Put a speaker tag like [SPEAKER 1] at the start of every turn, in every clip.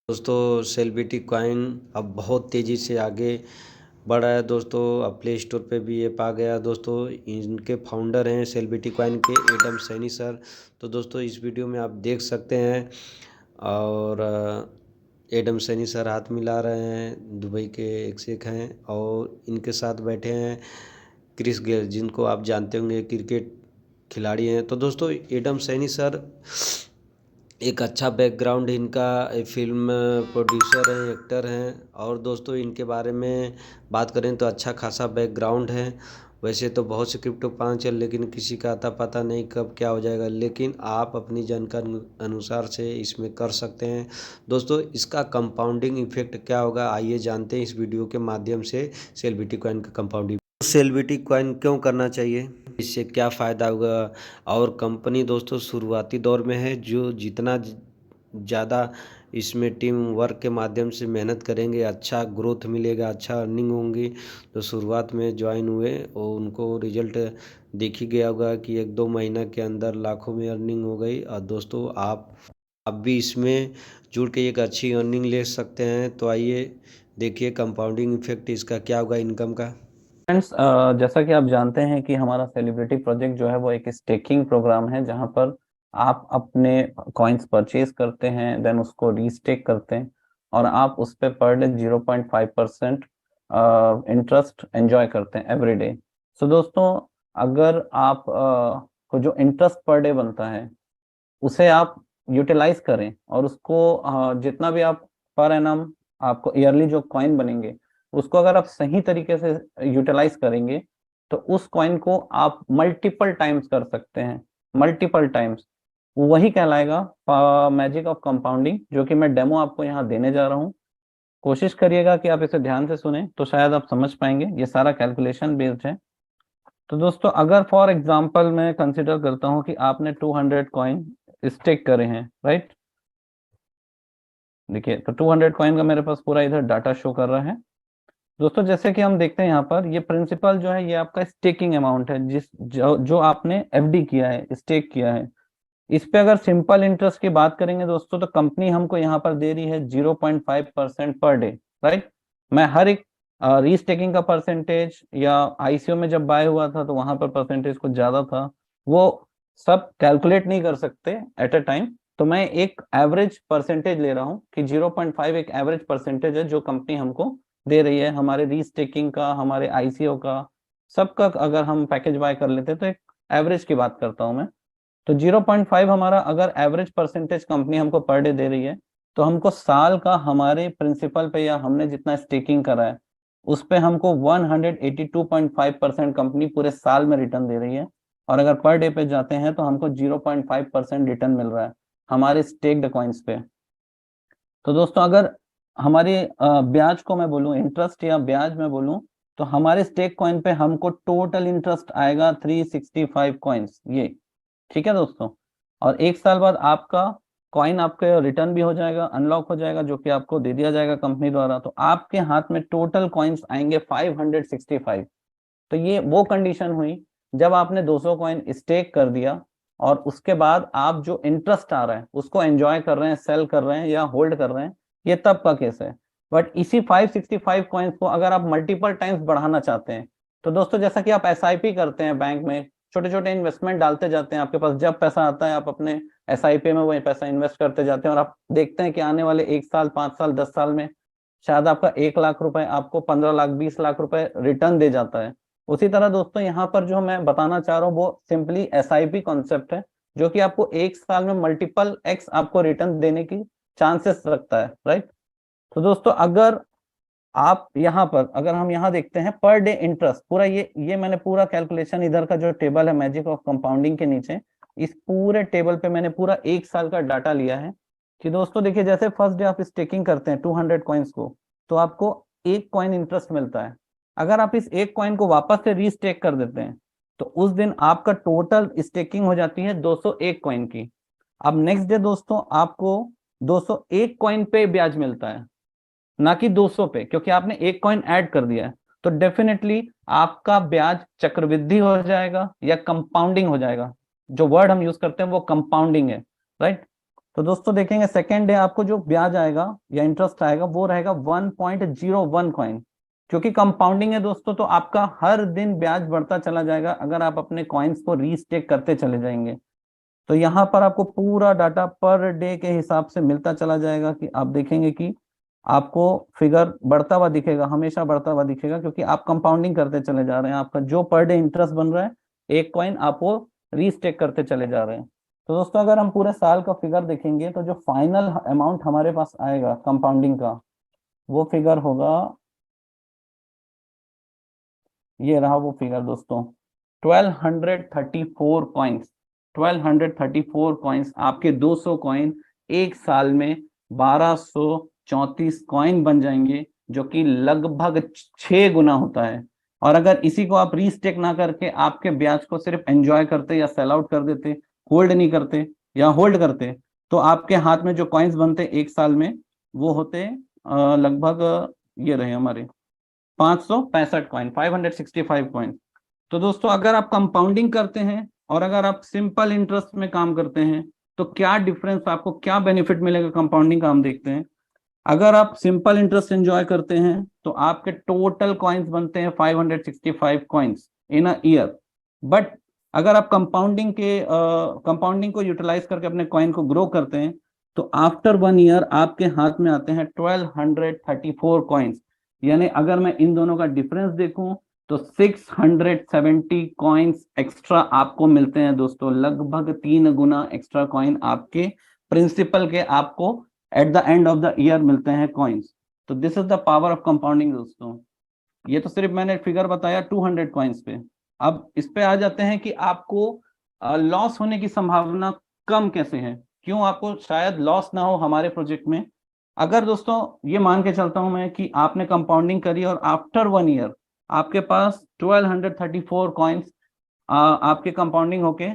[SPEAKER 1] दोस्तों celebrity coin अब बहुत तेज़ी से आगे बढ़ रहा है दोस्तों। अब प्ले स्टोर पे भी ऐप आ गया दोस्तों। इनके फाउंडर हैं सेलिब्रिटी कॉइन के एडम सैनी सर। तो दोस्तों इस वीडियो में आप देख सकते हैं और एडम सैनी सर हाथ मिला रहे हैं। दुबई के एक शेख हैं और इनके साथ बैठे हैं क्रिस गेल, जिनको आप जानते होंगे, क्रिकेट खिलाड़ी हैं। तो दोस्तों एडम सैनी सर एक अच्छा बैकग्राउंड इनका, फिल्म प्रोड्यूसर हैं, एक्टर हैं। और दोस्तों इनके बारे में बात करें तो अच्छा खासा बैकग्राउंड है। वैसे तो बहुत से क्रिप्टो पाँच है, लेकिन किसी का आता पता नहीं कब क्या हो जाएगा, लेकिन आप अपनी जानकारी अनुसार से इसमें कर सकते हैं। दोस्तों इसका कंपाउंडिंग इफेक्ट क्या होगा, आइए जानते हैं इस वीडियो के माध्यम से सेलिब्रिटी कॉइन का कंपाउंडिंग। सेलिब्रिटी कॉइन क्यों करना चाहिए, इससे क्या फ़ायदा होगा। और कंपनी दोस्तों शुरुआती दौर में है, जो जितना ज़्यादा इसमें टीम वर्क के माध्यम से मेहनत करेंगे अच्छा ग्रोथ मिलेगा, अच्छा अर्निंग होंगी। तो शुरुआत में ज्वाइन हुए और उनको रिजल्ट देख ही गया होगा कि 1-2 महीना के अंदर लाखों में अर्निंग हो गई। और दोस्तों आप भी इसमें जुड़ के एक अच्छी अर्निंग ले सकते हैं। तो आइए देखिए कंपाउंडिंग इफेक्ट इसका क्या होगा इनकम का।
[SPEAKER 2] फ्रेंड्स, जैसा कि आप जानते हैं कि हमारा सेलिब्रिटी प्रोजेक्ट जो है वो एक स्टेकिंग प्रोग्राम है, जहां पर आप अपने कॉइन्स परचेज करते हैं, देन उसको रीस्टेक करते हैं और आप उस पर पर डे 0.5% इंटरेस्ट एंजॉय करते हैं एवरी डे। सो दोस्तों, अगर आप को जो इंटरेस्ट पर डे बनता है उसे आप यूटिलाइज करें और उसको जितना भी आप पर एनम आपको ईयरली जो कॉइन बनेंगे उसको अगर आप सही तरीके से यूटिलाइज करेंगे तो उस कॉइन को आप मल्टीपल टाइम्स कर सकते हैं, मल्टीपल टाइम्स। वही कहलाएगा मैजिक ऑफ कंपाउंडिंग, जो कि मैं डेमो आपको यहाँ देने जा रहा हूँ। कोशिश करिएगा कि आप इसे ध्यान से सुने तो शायद आप समझ पाएंगे। ये सारा कैलकुलेशन बेस्ड है। तो दोस्तों, अगर फॉर एग्जांपल मैं कंसिडर करता हूँ कि आपने 200 कॉइन स्टेक करे हैं, राइट। देखिए, तो 200 कॉइन का मेरे पास पूरा इधर डाटा शो कर रहा है। दोस्तों, जैसे कि हम देखते हैं यहाँ पर ये प्रिंसिपल जो है ये आपका स्टेकिंग अमाउंट है, जो आपने एफडी किया है, स्टेक किया है। इस पे अगर सिंपल इंटरेस्ट की बात करेंगे दोस्तों, तो कंपनी हमको यहाँ पर दे रही है 0.5% पर डे, राइट। मैं हर एक रीस्टेकिंग का परसेंटेज या आईसीओ में जब बाय हुआ था तो वहां पर परसेंटेज कुछ ज्यादा था, वो सब कैलकुलेट नहीं कर सकते एट अ टाइम। तो मैं एक एवरेज परसेंटेज ले रहा हूँ कि 0.5 एक एवरेज परसेंटेज है जो कंपनी हमको दे रही है हमारे रीस्टेकिंग का, हमारे आईसीओ का, सबका अगर हम पैकेज बाय कर लेते हैं तो एक एवरेज की बात करता हूं मैं। तो 0.5 हमारा अगर एवरेज परसेंटेज कंपनी हमको पर डे दे रही है, तो हमको साल का हमारे प्रिंसिपल पे या हमने जितना स्टेकिंग करा है उस पे हमको 182.5% कंपनी पूरे साल में रिटर्न दे रही है। और अगर पर डे पे जाते हैं तो हमको 0.5% रिटर्न मिल रहा है हमारे स्टेक्ड कॉइन्स पे। तो दोस्तों, अगर हमारे ब्याज को मैं बोलूं, इंटरेस्ट या ब्याज में बोलूं, तो हमारे स्टेक कॉइन पे हमको टोटल इंटरेस्ट आएगा 365 कॉइन्स, ये ठीक है दोस्तों। और एक साल बाद आपका कॉइन आपके रिटर्न भी हो जाएगा, अनलॉक हो जाएगा, जो कि आपको दे दिया जाएगा कंपनी द्वारा। तो आपके हाथ में टोटल कॉइन्स आएंगे 565। तो ये वो कंडीशन हुई जब आपने 200 कॉइन स्टेक कर दिया और उसके बाद आप जो इंटरेस्ट आ रहा है उसको एंजॉय कर रहे हैं, सेल कर रहे हैं या होल्ड कर रहे हैं, ये तब का केस है। बट इसी 565 कॉइन्स को अगर आप मल्टीपल टाइम्स बढ़ाना चाहते हैं, तो दोस्तों जैसा कि आप एसआईपी करते हैं बैंक में, छोटे छोटे इन्वेस्टमेंट डालते जाते हैं, आपके पास जब पैसा आता है आप अपने एसआईपी में वही पैसा इन्वेस्ट करते जाते हैं और आप देखते हैं कि आने वाले 1 साल, 5 साल, 10 साल में शायद आपका 1 लाख रुपए आपको 15 लाख, 20 लाख रुपए रिटर्न दे जाता है। उसी तरह दोस्तों, यहाँ पर जो मैं बताना चाह रहा हूँ वो सिंपली एसआईपी कॉन्सेप्ट है, जो कि आपको 1 साल में मल्टीपल एक्स आपको रिटर्न देने की चांसेस रखता है, राइट। तो दोस्तों, अगर आप यहाँ पर, अगर हम यहाँ देखते हैं पर डे इंटरेस्ट, पूरा ये मैंने पूरा कैलकुलेशन, इधर का जो टेबल है मैजिक ऑफ कंपाउंडिंग के नीचे, इस पूरे टेबल पे मैंने पूरा 1 साल का डाटा लिया है। कि दोस्तों देखिए, जैसे फर्स्ट डे आप स्टेकिंग करते हैं 200 कॉइन्स को, तो आपको एक कॉइन इंटरेस्ट मिलता है। अगर आप इस एक कॉइन को वापस से रीस्टेक कर देते हैं तो उस दिन आपका टोटल स्टेकिंग हो जाती है 201 कॉइन की। अब नेक्स्ट डे दोस्तों आपको 201 कॉइन पे ब्याज मिलता है, ना कि 200 पे, क्योंकि आपने एक कॉइन ऐड कर दिया है। तो डेफिनेटली आपका ब्याज चक्रवृद्धि हो जाएगा या कंपाउंडिंग हो जाएगा। जो वर्ड हम यूज करते हैं वो कंपाउंडिंग है, राइट। तो दोस्तों देखेंगे सेकेंड डे आपको जो ब्याज आएगा या इंटरेस्ट आएगा वो रहेगा 1.01 कॉइन। क्योंकि कंपाउंडिंग है दोस्तों, तो आपका हर दिन ब्याज बढ़ता चला जाएगा अगर आप अपने कॉइन्स को रीस्टेक करते चले जाएंगे। तो यहाँ पर आपको पूरा डाटा पर डे के हिसाब से मिलता चला जाएगा कि आप देखेंगे कि आपको फिगर बढ़ता हुआ दिखेगा, हमेशा बढ़ता हुआ दिखेगा, क्योंकि आप कंपाउंडिंग करते चले जा रहे हैं। आपका जो पर डे इंटरेस्ट बन रहा है एक कॉइन आप वो रीस्टेक करते चले जा रहे हैं। तो दोस्तों अगर हम पूरे साल का फिगर देखेंगे तो जो फाइनल अमाउंट हमारे पास आएगा कंपाउंडिंग का वो फिगर होगा, ये रहा वो फिगर दोस्तों, 1234 कॉइन्स। 1234 कॉइन्स, आपके 200 कॉइन एक साल में 1234 कॉइन बन जाएंगे, जो कि लगभग 6 गुना होता है। और अगर इसी को आप रीस्टेक ना करके आपके ब्याज को सिर्फ एंजॉय करते या सेल आउट कर देते, होल्ड नहीं करते या होल्ड करते, तो आपके हाथ में जो कॉइन्स बनते एक साल में वो होते लगभग ये रहे हमारे 565 कॉइन, 565 कॉइन। तो दोस्तों अगर आप कंपाउंडिंग करते हैं और अगर आप सिंपल इंटरेस्ट में काम करते हैं तो क्या डिफरेंस, आपको क्या बेनिफिट मिलेगा कंपाउंडिंग का, हम देखते हैं। अगर आप सिंपल इंटरेस्ट एंजॉय करते हैं तो आपके टोटल कॉइन्स बनते हैं 565 coins in a year. But अगर आप कंपाउंडिंग को यूटिलाइज करके अपने कॉइन को ग्रो करते हैं तो आफ्टर 1 ईयर आपके हाथ में आते हैं 1234 कॉइन्स। यानी अगर मैं इन दोनों का डिफरेंस देखूं तो 670 कॉइन्स एक्स्ट्रा आपको मिलते हैं दोस्तों। लगभग 3 गुना एक्स्ट्रा कॉइन आपके प्रिंसिपल के आपको at the end of the year मिलते हैं कॉइन्स। तो this is the power of compounding दोस्तों। ये तो सिर्फ मैंने फिगर बताया 200 कॉइन्स पे। अब इस पे आ जाते हैं कि आपको लॉस होने की संभावना कम कैसे है, क्यों आपको शायद लॉस ना हो हमारे प्रोजेक्ट में। अगर दोस्तों ये मान के चलता हूं मैं कि आपने कंपाउंडिंग करी और आफ्टर 1 ईयर आपके पास 1234 कॉइन्स आपके कंपाउंडिंग होके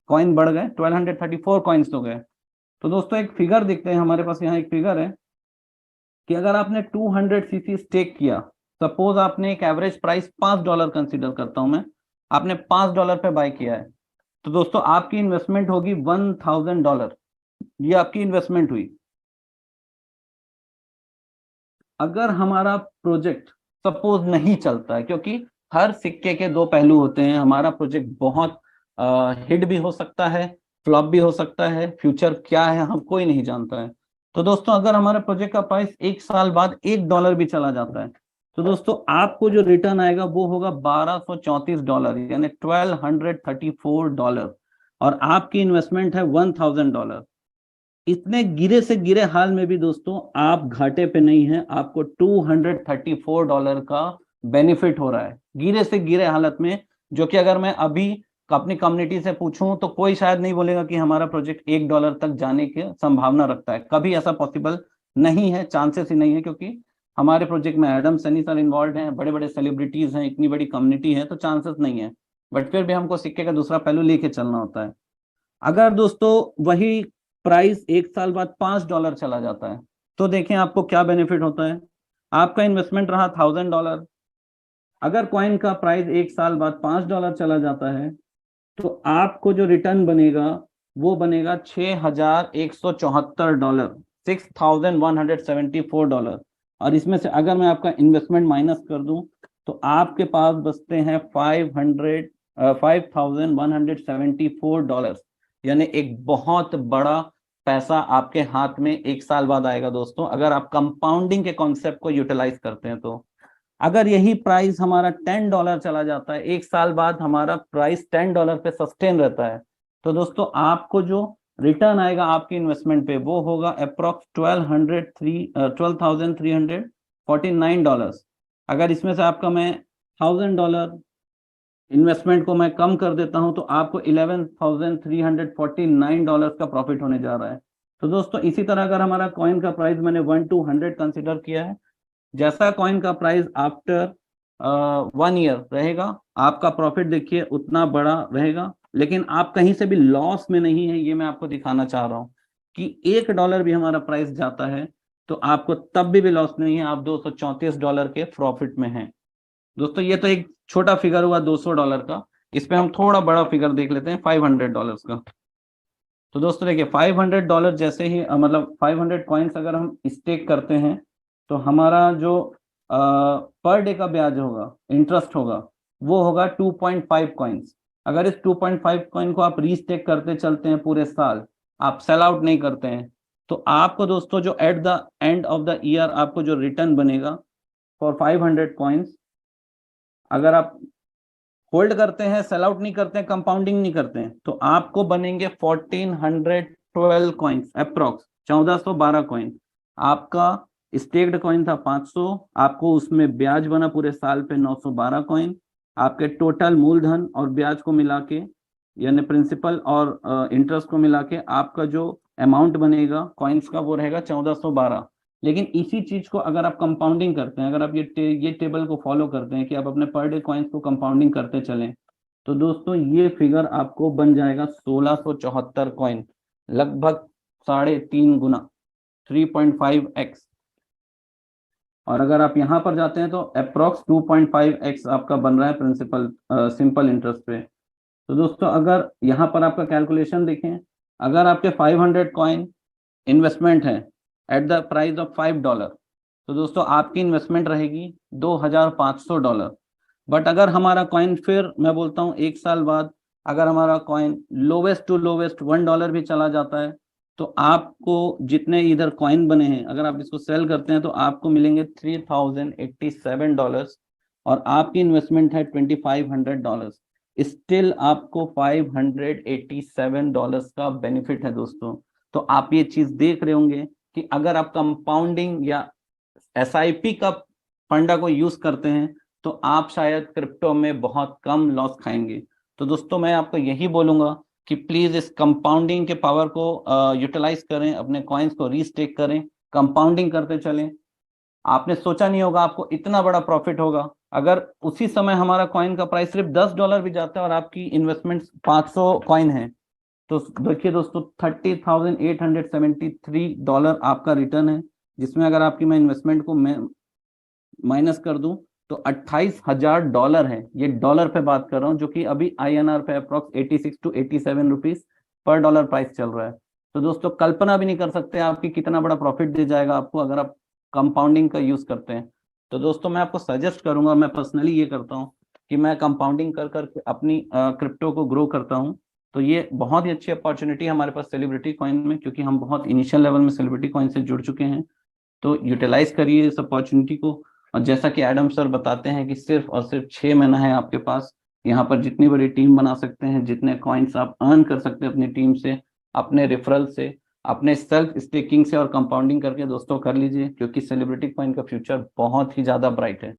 [SPEAKER 2] कॉइन बढ़ गए, 1234 कॉइन्स हो गए। तो दोस्तों एक फिगर देखते हैं, हमारे पास यहाँ एक फिगर है कि अगर आपने 200 सीसी स्टेक किया, सपोज आपने एक एवरेज प्राइस $5 कंसीडर करता हूं मैं, आपने $5 पे बाय किया है, तो दोस्तों आपकी इन्वेस्टमेंट होगी $1000। ये आपकी इन्वेस्टमेंट हुई। अगर हमारा प्रोजेक्ट सपोज नहीं चलता है, क्योंकि हर सिक्के के दो पहलू होते हैं, हमारा प्रोजेक्ट बहुत हिट भी हो सकता है, फ्लॉप भी हो सकता है, फ्यूचर क्या है हम कोई नहीं जानता है। तो दोस्तों अगर हमारे प्रोजेक्ट का प्राइस 1 साल बाद $1 भी चला जाता है तो दोस्तों आपको जो रिटर्न आएगा वो होगा $1234, यानी $1234, और आपकी इन्वेस्टमेंट है $1000। इतने गिरे से गिरे हाल में भी दोस्तों आप घाटे पे नहीं है, आपको $234 का बेनिफिट हो रहा है गिरे से गिरे हालत में। जो कि अगर मैं अभी अपनी कम्युनिटी से पूछूं तो कोई शायद नहीं बोलेगा कि हमारा प्रोजेक्ट $1 तक जाने की संभावना रखता है। कभी ऐसा पॉसिबल नहीं है, चांसेस ही नहीं है, क्योंकि हमारे प्रोजेक्ट में एडम सनी सर इन्वॉल्व हैं, बड़े बड़े सेलिब्रिटीज हैं, इतनी बड़ी कम्युनिटी है, तो चांसेस नहीं है। बट फिर भी हमको सिक्के का दूसरा पहलू लेके चलना होता है। अगर दोस्तों वही प्राइस 1 साल बाद $5 चला जाता है तो देखें आपको क्या बेनिफिट होता है। आपका इन्वेस्टमेंट रहा $1000, अगर कॉइन का प्राइस 1 साल बाद $5 चला जाता है तो आपको जो रिटर्न बनेगा वो बनेगा $6174, $6174। और इसमें से अगर मैं आपका इन्वेस्टमेंट माइनस कर दूं तो आपके पास बचते हैं $5174, यानी एक बहुत बड़ा पैसा आपके हाथ में 1 साल बाद आएगा दोस्तों, अगर आप कंपाउंडिंग के कॉन्सेप्ट को यूटिलाइज करते हैं तो। अगर यही प्राइस हमारा $10 चला जाता है, 1 साल बाद हमारा प्राइस $10 पे सस्टेन रहता है, तो दोस्तों आपको जो रिटर्न आएगा आपकी इन्वेस्टमेंट पे वो होगा अप्रोक्स $12,349। अगर इसमें से आपका मैं $1000 इन्वेस्टमेंट को मैं कम कर देता हूं तो आपको $11,349 का प्रॉफिट होने जा रहा है। तो दोस्तों इसी तरह अगर हमारा कॉइन का प्राइस मैंने 1 to 100 कंसिडर किया है, जैसा कॉइन का प्राइस आफ्टर 1 ईयर रहेगा आपका प्रॉफिट देखिए उतना बड़ा रहेगा, लेकिन आप कहीं से भी लॉस में नहीं है, ये मैं आपको दिखाना चाह रहा हूं कि $1 भी हमारा प्राइस जाता है तो आपको तब भी लॉस नहीं है, आप $234 के प्रॉफिट में हैं। दोस्तों ये तो एक छोटा फिगर हुआ $200 का, इस पे हम थोड़ा बड़ा फिगर देख लेते हैं $500 का। तो दोस्तों देखिए $500 जैसे ही मतलब 500 कॉइन्स अगर हम स्टेक करते हैं तो हमारा जो पर डे का ब्याज होगा, इंटरेस्ट होगा, वो होगा 2.5 कॉइन्स। अगर इस 2.5 कॉइन को आप रीस्टेक करते चलते हैं पूरे साल, आप सेल आउट नहीं करते हैं, तो आपको दोस्तों जो at the end of the year आपको जो रिटर्न बनेगा फॉर 500 कॉइन्स, अगर आप होल्ड करते हैं, सेल आउट नहीं करते हैं, कंपाउंडिंग नहीं करते हैं, तो आपको बनेंगे 1412 कॉइन्स अप्रोक्स, 1412 कॉइन। आपका स्टेक्ड कॉइन था 500, आपको उसमें ब्याज बना पूरे साल पे 912 कॉइन। आपके टोटल मूलधन और ब्याज को मिला के, यानी प्रिंसिपल और इंटरेस्ट को मिला के आपका जो अमाउंट बनेगा कॉइन्स का वो रहेगा 1412। लेकिन इसी चीज को अगर आप कंपाउंडिंग करते हैं, अगर आप ये टेबल को फॉलो करते हैं कि आप अपने पर डे कॉइन्स को कंपाउंडिंग करते चलें, तो दोस्तों ये फिगर आपको बन जाएगा 1674 कॉइन, लगभग 3.5 गुना, 3.5x। और अगर आप यहाँ पर जाते हैं तो अप्रोक्स 2.5x आपका बन रहा है प्रिंसिपल सिंपल इंटरेस्ट पे। तो दोस्तों अगर यहाँ पर आपका कैलकुलेशन देखें, अगर आपके 500 कॉइन इन्वेस्टमेंट है एट द प्राइस ऑफ $5, तो दोस्तों आपकी इन्वेस्टमेंट रहेगी $2500। बट अगर हमारा कॉइन, फिर मैं बोलता हूँ 1 साल बाद अगर हमारा कॉइन लोवेस्ट टू लोवेस्ट $1 भी चला जाता है, तो आपको जितने इधर कॉइन बने हैं अगर आप इसको सेल करते हैं तो आपको मिलेंगे $3087, और आपकी इन्वेस्टमेंट है $2500। स्टिल आपको $587 का बेनिफिट है दोस्तों। तो आप ये चीज देख रहे होंगे कि अगर आप कंपाउंडिंग या SIP का फंडा को यूज करते हैं तो आप शायद क्रिप्टो में बहुत कम लॉस खाएंगे। तो दोस्तों मैं आपको यही बोलूंगा कि प्लीज इस कंपाउंडिंग के पावर को यूटिलाइज करें, अपने कॉइन्स को रीस्टेक करें, कंपाउंडिंग करते चलें। आपने सोचा नहीं होगा आपको इतना बड़ा प्रॉफिट होगा। अगर उसी समय हमारा कॉइन का प्राइस सिर्फ $10 भी जाता है और आपकी इन्वेस्टमेंट 500 कॉइन है, तो देखिए दोस्तों $30,873 आपका रिटर्न है, जिसमें अगर आपकी मैं इन्वेस्टमेंट को माइनस कर दूं तो $28,000 है। ये डॉलर पे बात कर रहा हूँ, जो कि अभी INR पे approx 86 to 87 rupees per dollar price चल रहा है। तो दोस्तों कल्पना भी नहीं कर सकते आपकी कितना बड़ा प्रॉफिट दे जाएगा आपको अगर आप कंपाउंडिंग का यूज करते हैं। तो दोस्तों मैं आपको सजेस्ट करूंगा, मैं पर्सनली ये करता हूँ कि मैं कंपाउंडिंग कर कर अपनी क्रिप्टो को ग्रो करता हूँ। तो ये बहुत ही अच्छी अपॉर्चुनिटी है हमारे पास सेलिब्रिटी कॉइन में, क्योंकि हम बहुत इनिशियल लेवल में सेलिब्रिटी कॉइन से जुड़ चुके हैं। तो यूटिलाइज करिए इस अपॉर्चुनिटी को। और जैसा कि एडम सर बताते हैं कि सिर्फ और सिर्फ 6 महीना है आपके पास, यहाँ पर जितनी बड़ी टीम बना सकते हैं, जितने कॉइन्स आप अर्न कर सकते हैं अपनी टीम से, अपने रेफरल से, अपने सेल्फ स्टेकिंग से और कंपाउंडिंग करके दोस्तों कर लीजिए, क्योंकि सेलिब्रिटी कॉइन का फ्यूचर बहुत ही ज्यादा ब्राइट है।